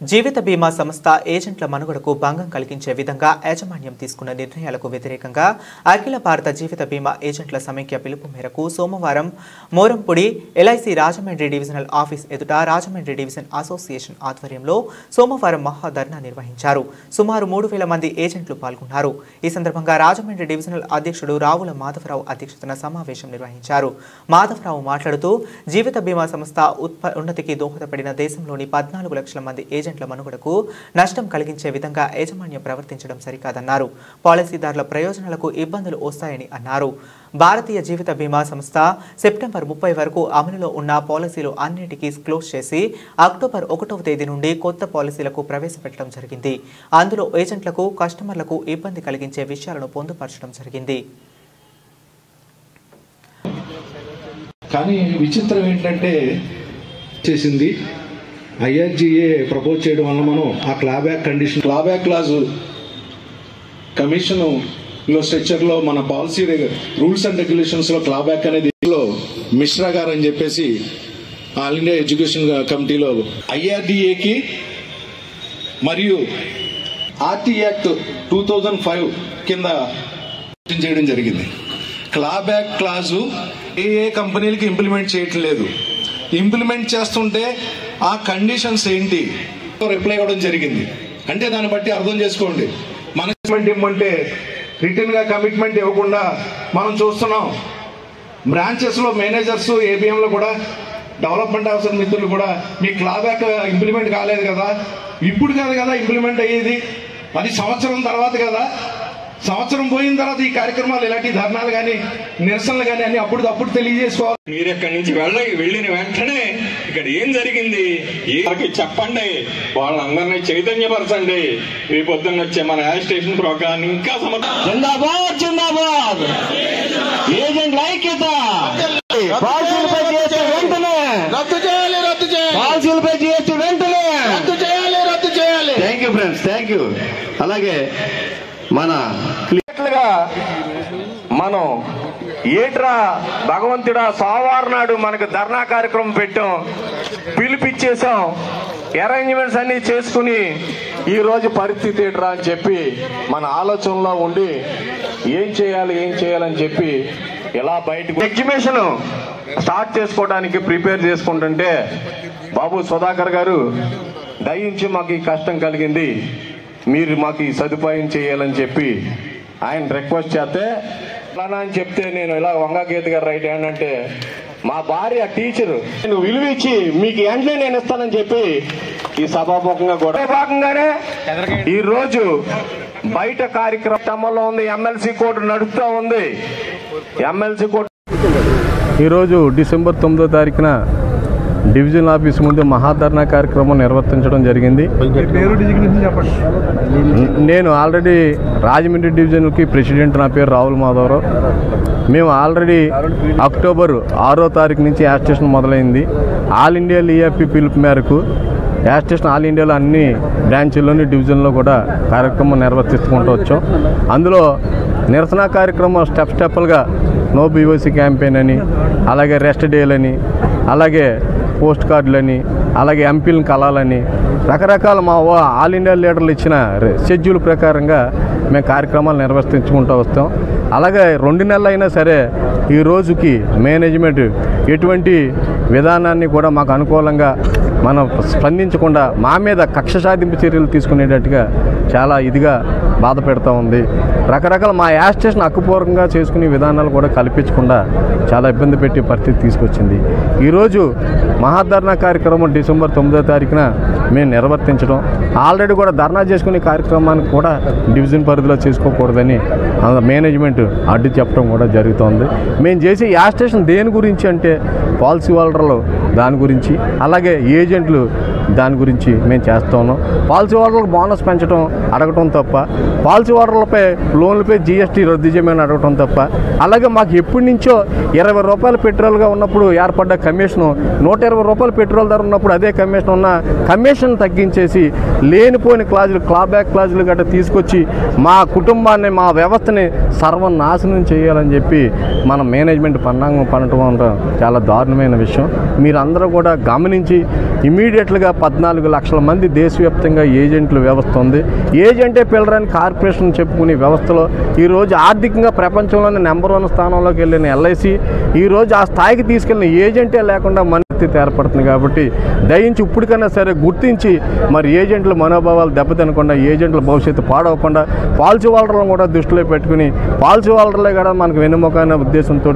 జీవిత బీమా సంస్థ ఏజెంట్ల మనుగడకు భంగం కలిగించే విధంగా యాజమాన్యం తీసుకున్న నిర్ణయాలకు వ్యతిరేకంగా అఖిల భారత జీవిత బీమా ఏజెంట్ల సమైక్య పిలుపు మేరకు సోమవారం Morampudi LIC Rajahmundry divisional office ఎదుట రాజమండ్రి డివిజన్ అసోసియేషన్ ఆధ్వర్యంలో సోమవారం మహాధర్నా నిర్వహించారు. సుమారు 3,000 మంది ఏజెంట్లు పాల్గొన్నారు. ఈ సందర్భంగా రాజమండ్రి డివిజనల్ అధ్యక్షుడు రావుల మాధవరావు అధ్యక్షతన సమావేశం నిర్వహించారు. మాధవరావు మాట్లాడుతూ జీవిత బీమా సంస్థ ఉన్నతికి దోహదపడిన దేశంలోని 14 లక్షల మంది ఏజెంట్ల మనుగడకు నష్టం కలిగించే విధంగా యాజమాన్యం ప్రవర్తించడం సరికాదన్నారు. పాలసీదారుల ప్రయోజనాలకు ఇబ్బందులు వస్తాయని అన్నారు. భారతీయ జీవిత బీమా సంస్థ సెప్టెంబర్ 30 వరకు అమలులో ఉన్న పాలసీలు అన్నిటికీ క్లోజ్ చేసి అక్టోబర్ 1వ తేదీ నుండి కొత్త పాలసీలకు ప్రవేశపెట్టడం జరిగింది. అందులో ఏజెంట్లకు కస్టమర్లకు ఇబ్బంది కలిగించే విషయాలను పొందుపరచడం జరిగింది. కానీ విచిత్రం ఏంటంటే చేసింది ఐఆర్జీఏ ప్రపోజ్ చేయడం వల్ల మనం ఆ క్లాబ్యాక్ కండిషన్ క్లాబ్యాక్ క్లాజు కమిషన్ లో స్ట్రక్చర్లో మన పాలసీ రూల్స్ అండ్ రెగ్యులేషన్స్లో క్లాబ్యాక్ అనేది మిశ్రా గారు అని చెప్పేసి ఆల్ ఇండియా ఎడ్యుకేషన్ కమిటీలో ఐఆర్డీఏకి మరియు ఆర్టీ యాక్ట్ 2005 కింద చేయడం జరిగింది. క్లాబ్యాక్ క్లాజు ఏ కంపెనీలకి ఇంప్లిమెంట్ చేయటం లేదు. ఇంప్లిమెంట్ చేస్తుంటే ఆ కండిషన్స్ ఏంటి రిప్లై ఇవ్వడం జరిగింది. అంటే దాన్ని బట్టి అర్థం చేసుకోండి. మేనేజ్మెంట్ ఇవ్వమంటే రిటర్న్ గా కమిట్మెంట్ ఇవ్వకుండా మనం చూస్తున్నాం. బ్రాంచెస్ లో మేనేజర్స్ ఏబిఎం లో కూడా డెవలప్మెంట్ ఆఫీసర్ మిత్రులు కూడా మీ క్లాబ్యాక్ ఇంప్లిమెంట్ కాలేదు కదా, ఇప్పుడు కాదు కదా ఇంప్లిమెంట్ అయ్యేది, అది సంవత్సరం తర్వాత కదా. సంవత్సరం పోయిన తర్వాత ఈ కార్యక్రమాలు ఇలాంటి ధర్నాలు కానీ నిరసనలు కానీ అన్ని అప్పుడు తెలియజేసుకోవాలి. మీరు ఎక్కడి నుంచి వెళ్ళిన వెంటనే ఇక్కడ ఏం జరిగింది చెప్పండి, వాళ్ళందరినీ చైతన్యపరచండి. రేపు పొద్దున్న వచ్చే మన యాజిటేషన్ ప్రోగ్రామ్ ఇంకా జిందాబాద్ జిందాబాద్ ఏజెంట్ల ఐక్యత. పాలసీలపై జీఎస్టీ వెంటనే రద్దు చేయాలి, రద్దు చేయాలి. పాలసీలపై జీఎస్టీ వెంటనే రద్దు చేయాలి, రద్దు చేయాలి. Thank you friends, thank you. అలాగే మన క్లియర్గా మనం ఏట్రా భగవంతుడా సోమవారం నాడు మనకు ధర్నా కార్యక్రమం పెట్టాం, పిలిపిచ్చేసాం, అరేంజ్మెంట్స్ అన్ని చేసుకుని ఈ రోజు పరిస్థితి ఏట్రా అని చెప్పి మన ఆలోచనలో ఉండి ఏం చేయాలని చెప్పి ఇలా బయటకు ఎగ్జిబిషన్ స్టార్ట్ చేసుకోవడానికి ప్రిపేర్ చేసుకుంటుంటే బాబు సుధాకర్ గారు దయించి మాకు ఈ కష్టం కలిగింది, మీరు మాకు ఈ సదుపాయం చేయాలని చెప్పి ఆయన రిక్వెస్ట్ చేస్తే అలా అని చెప్తే నేను ఇలా వంగగీత గారు రైట్ హ్యాండ్ అంటే మా భార్య టీచరు నేను విలువ ఇచ్చి మీకు వెంటనే నేను ఇస్తానని చెప్పి ఈ సభాముఖంగా కూడా భాగంగానే ఈ రోజు బయట కార్యక్రమంలో ఉంది. ఎమ్మెల్సీ కోర్టు నడుస్తూ ఉంది. ఎమ్మెల్సీ కోర్టు ఈరోజు డిసెంబర్ 9వ తారీఖున డివిజన్ ఆఫీస్ ముందు మహాధర్నా కార్యక్రమం నిర్వర్తించడం జరిగింది. నేను ఆల్రెడీ రాజమండ్రి డివిజన్కి ప్రెసిడెంట్. నా పేరు రావుల మాధవరావు. మేము ఆల్రెడీ అక్టోబర్ 6వ తారీఖు నుంచి యాజిటేషన్ మొదలైంది. ఆల్ ఇండియా ఈఎఫ్పి పిలుపు మేరకు యాజిటేషన్ ఆల్ ఇండియాలో అన్ని బ్రాంచుల్లోని డివిజన్లో కూడా కార్యక్రమం నిర్వర్తించుకుంటూ వచ్చాం. అందులో నిరసన కార్యక్రమం స్టెప్లుగా నో బీఓసీ క్యాంపెయిన్ అని, అలాగే రెస్ట్ డేలని, అలాగే పోస్ట్ కార్డులని, అలాగే ఎంపీలను కలాలని రకరకాల మా ఆల్ ఇండియా లీడర్లు ఇచ్చిన షెడ్యూల్ ప్రకారంగా మేము కార్యక్రమాలు నిర్వర్తించుకుంటూ వస్తాం. అలాగే 2 నెలలు అయినా సరే ఈ రోజుకి మేనేజ్మెంట్ ఎటువంటి విధానాన్ని కూడా మాకు అనుకూలంగా మనం స్పందించకుండా మా మీద కక్ష సాధింపు చర్యలు తీసుకునేటట్టుగా చాలా ఇదిగా బాధ పెడతా ఉంది. రకరకాల మా యాజిటేషన్ హక్కుపూర్వకంగా చేసుకునే విధానాలు కూడా కల్పించకుండా చాలా ఇబ్బంది పెట్టే పరిస్థితి తీసుకొచ్చింది. ఈరోజు మహాధర్నా కార్యక్రమం డిసెంబర్ 9వ తారీఖున మేము నిర్వర్తించడం, ఆల్రెడీ కూడా ధర్నా చేసుకునే కార్యక్రమానికి కూడా డివిజన్ పరిధిలో చేసుకోకూడదని మేనేజ్మెంట్ అడ్డు చెప్పడం కూడా జరుగుతోంది. మేము చేసే యాజిటేషన్ దేని గురించి అంటే పాలసీ హోల్డర్లు దాని గురించి, అలాగే ఏజెంట్లు దాని గురించి మేము చేస్తూ ఉన్నాం. పాలసీ హోల్డర్లకు బోనస్ పెంచడం అడగటం తప్ప పాలసీ హోల్డర్లపై లోన్లపై జీఎస్టీ రద్దు చేయమని అడగటం తప్ప, అలాగే మాకు ఎప్పటి నుంచో 20 రూపాయల పెట్రోల్గా ఉన్నప్పుడు ఏర్పడ్డ కమిషను 120 రూపాయల పెట్రోల్ ధర ఉన్నప్పుడు అదే కమిషన్ ఉన్న కమిషన్ తగ్గించేసి లేనిపోయిన క్లాజులు క్లాబ్యాక్ క్లాజులు గట్రా తీసుకొచ్చి మా కుటుంబాన్ని మా వ్యవస్థని సర్వనాశనం చేయాలని చెప్పి మన మేనేజ్మెంట్ పన్నాగం పనటం అనడం చాలా దారుణమైన విషయం. మీరందరూ కూడా గమనించి ఇమీడియట్గా 14 లక్షల మంది దేశవ్యాప్తంగా ఏజెంట్ల వ్యవస్థ ఉంది. ఏజెంటే పిల్లరాని కార్పొరేషన్ చెప్పుకునే వ్యవస్థలో ఈరోజు ఆర్థికంగా ప్రపంచంలోనే నెంబర్ 1 స్థానంలోకి వెళ్ళిన ఎల్ఐసి ఈరోజు ఆ స్థాయికి తీసుకెళ్ళిన ఏజెంటే లేకుండా మనస్థితి ఏర్పడుతుంది. కాబట్టి దయించి ఇప్పటికైనా సరే గుర్తించి మరి ఏజెంట్ల మనోభావాలు దెబ్బతినకుండా, ఏజెంట్ల భవిష్యత్తు పాడవకుండా పాలసీ హోల్డర్లను కూడా దృష్టిలో పెట్టుకుని పాలసీ హోల్డర్లే కూడా మనకు వెన్నుముక అనే ఉద్దేశంతో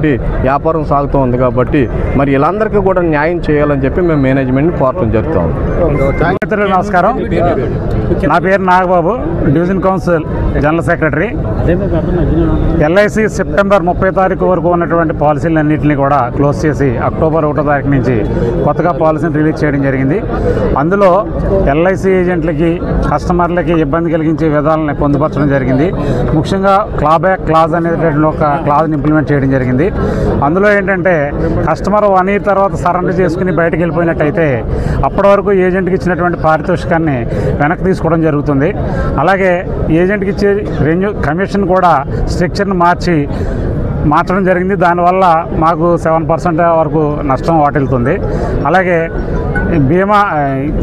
వ్యాపారం సాగుతూ ఉంది. కాబట్టి మరి వీళ్ళందరికీ కూడా న్యాయం చేయాలని చెప్పి మేము మేనేజ్మెంట్ని కోరటం జరుగుతాం. నమస్కారం, నా పేరు Nagababu, division council general secretary. LIC September 30 తారీఖు వరకు ఉన్నటువంటి పాలసీలన్నింటినీ కూడా క్లోజ్ చేసి అక్టోబర్ 1వ తారీఖు నుంచి కొత్తగా పాలసీని రిలీజ్ చేయడం జరిగింది. అందులో ఎల్ఐసి ఏజెంట్లకి కస్టమర్లకి ఇబ్బంది కలిగించే విధానాలను పొందుపరచడం జరిగింది. ముఖ్యంగా క్లాబ్యాక్ క్లాజ్ అనేటువంటి ఒక క్లాజ్ని ఇంప్లిమెంట్ చేయడం జరిగింది. అందులో ఏంటంటే కస్టమర్ 1 ఇయర్ తర్వాత సరెండర్ చేసుకుని బయటకు వెళ్ళిపోయినట్టయితే అప్పటి వరకు ఏజెంట్కి ఇచ్చినటువంటి పారితోషికాన్ని వెనక్కి తీసుకోవడం జరుగుతుంది. అలాగే ఏజెంట్కి ఇచ్చే కమిషన్ కూడా స్ట్రక్చర్ని మార్చడం జరిగింది. దానివల్ల మాకు 7% వరకు నష్టం వాటిల్తుంది. అలాగే బీమా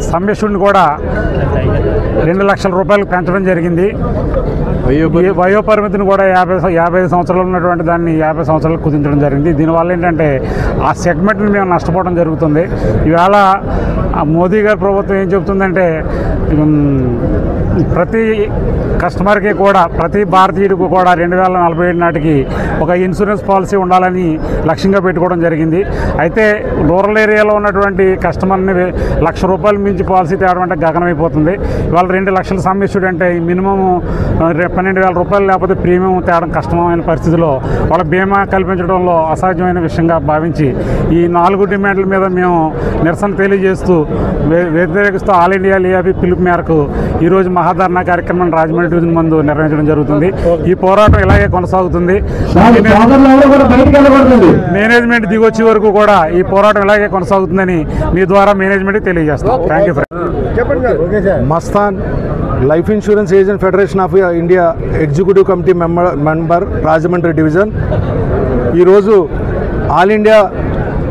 సమ్మిషుడిని కూడా 2 లక్షల రూపాయలకు పెంచడం జరిగింది. వయో పరిమితిని కూడా 55 సంవత్సరాలు ఉన్నటువంటి దాన్ని 50 సంవత్సరాలకు కుదించడం జరిగింది. దీనివల్ల ఏంటంటే ఆ సెగ్మెంట్ని మేము నష్టపోవడం జరుగుతుంది. ఇవాళ మోదీ గారి ప్రభుత్వం ఏం చెబుతుందంటే ప్రతి కస్టమర్కి కూడా, ప్రతి భారతీయుడికి కూడా 2047 నాటికి ఒక ఇన్సూరెన్స్ పాలసీ ఉండాలని లక్ష్యంగా పెట్టుకోవడం జరిగింది. అయితే రూరల్ ఏరియాలో ఉన్నటువంటి కస్టమర్ని 1,00,000 రూపాయలు మించి పాలసీ తేవడం అంటే గగనమైపోతుంది. ఇవాళ 2 లక్షల సమ్మిష్యుడు అంటే మినిమం 12,000 రూపాయలు లేకపోతే ప్రీమియం తేవడం కష్టమైన పరిస్థితిలో వాళ్ళ బీమా కల్పించడంలో అసాధ్యమైన విషయంగా భావించి ఈ 4 డిమాండ్ల మీద మేము నిరసన తెలియజేస్తూ వ్యతిరేకిస్తూ ఆల్ ఇండియా లీఆర్పీ పిలుపు మేరకు ఈరోజు మహాధర్నా కార్యక్రమం రాజమండ్రి డివిజన్ ముందు నిర్వహించడం జరుగుతుంది. ఈ పోరాటం ఇలాగే కొనసాగుతుంది. మేనేజ్మెంట్ దిగొచ్చే వరకు కూడా ఈ పోరాటం ఇలాగే కొనసాగుతుందని మీ ద్వారా మేనేజ్మెంట్కి తెలియజేస్తాం. Thank you. Mastan life insurance agent federation of India executive committee member Rajahmundry division. ఈరోజు ఆల్ ఇండియా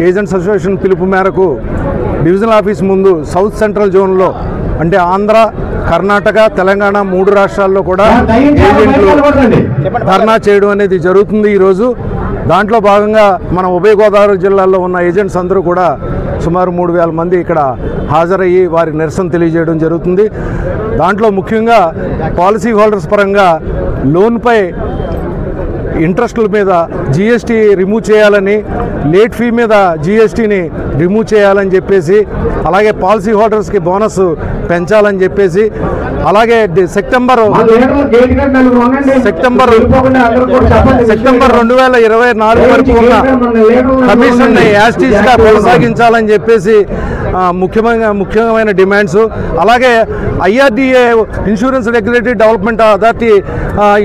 ఏజెంట్స్ అసోసియేషన్ పిలుపు మేరకు డివిజనల్ ఆఫీస్ ముందు సౌత్ సెంట్రల్ జోన్లో అంటే ఆంధ్ర, కర్ణాటక, తెలంగాణ 3 రాష్ట్రాల్లో కూడా ఏజెంట్లు ధర్నా చేయడం అనేది జరుగుతుంది ఈరోజు. దాంట్లో భాగంగా మన ఉభయ గోదావరి జిల్లాల్లో ఉన్న ఏజెంట్స్ అందరూ కూడా సుమారు 3,000 మంది ఇక్కడ హాజరయ్యి వారి నిరసన తెలియజేయడం జరుగుతుంది. దాంట్లో ముఖ్యంగా పాలసీ హోల్డర్స్ పరంగా లోన్పై ఇంట్రెస్టుల మీద జీఎస్టీ రిమూవ్ చేయాలని, లేట్ ఫీ మీద జీఎస్టీని రిమూవ్ చేయాలని చెప్పేసి, అలాగే పాలసీ హోల్డర్స్కి బోనస్ పెంచాలని చెప్పేసి, అలాగే సెప్టెంబర్ 2024 వరకు ఉన్న కమిషన్ని యాస్టీస్గా కొనసాగించాలని చెప్పేసి ముఖ్యమైన డిమాండ్స్. అలాగే IRDA insurance regulatory development authority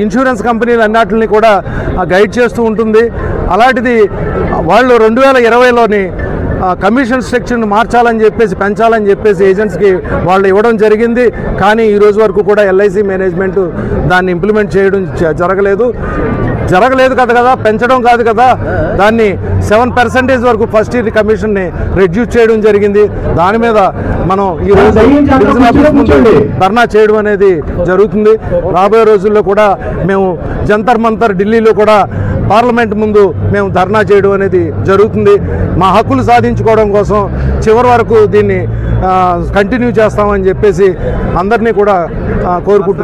insurance కంపెనీలు అన్నిటిని కూడా గైడ్ చేస్తూ ఉంటుంది. అలాంటిది వాళ్ళు 2020లోని కమిషన్ స్ట్రక్చర్ని మార్చాలని చెప్పేసి, పెంచాలని చెప్పేసి ఏజెంట్స్కి వాళ్ళు ఇవ్వడం జరిగింది. కానీ ఈరోజు వరకు కూడా ఎల్ఐసి మేనేజ్మెంట్ దాన్ని ఇంప్లిమెంట్ చేయడం జరగలేదు కదా, పెంచడం కాదు కదా, దాన్ని 7% వరకు ఫస్ట్ ఇయర్ కమిషన్ని రెడ్యూస్ చేయడం జరిగింది. దాని మీద మనం ఈరోజు డివిజన్ ఆఫీస్ ముందు ధర్నా చేయడం అనేది జరుగుతుంది. రాబోయే రోజుల్లో కూడా మేము జంతర్ మంతర్ ఢిల్లీలో కూడా పార్లమెంట్ ముందు మేము ధర్నా చేయడం అనేది జరుగుతుంది. మా హక్కులు సాధించుకోవడం కోసం చివరి వరకు దీన్ని కంటిన్యూ చేస్తామని చెప్పేసి అందరినీ కూడా కోరుకుంటున్నాం.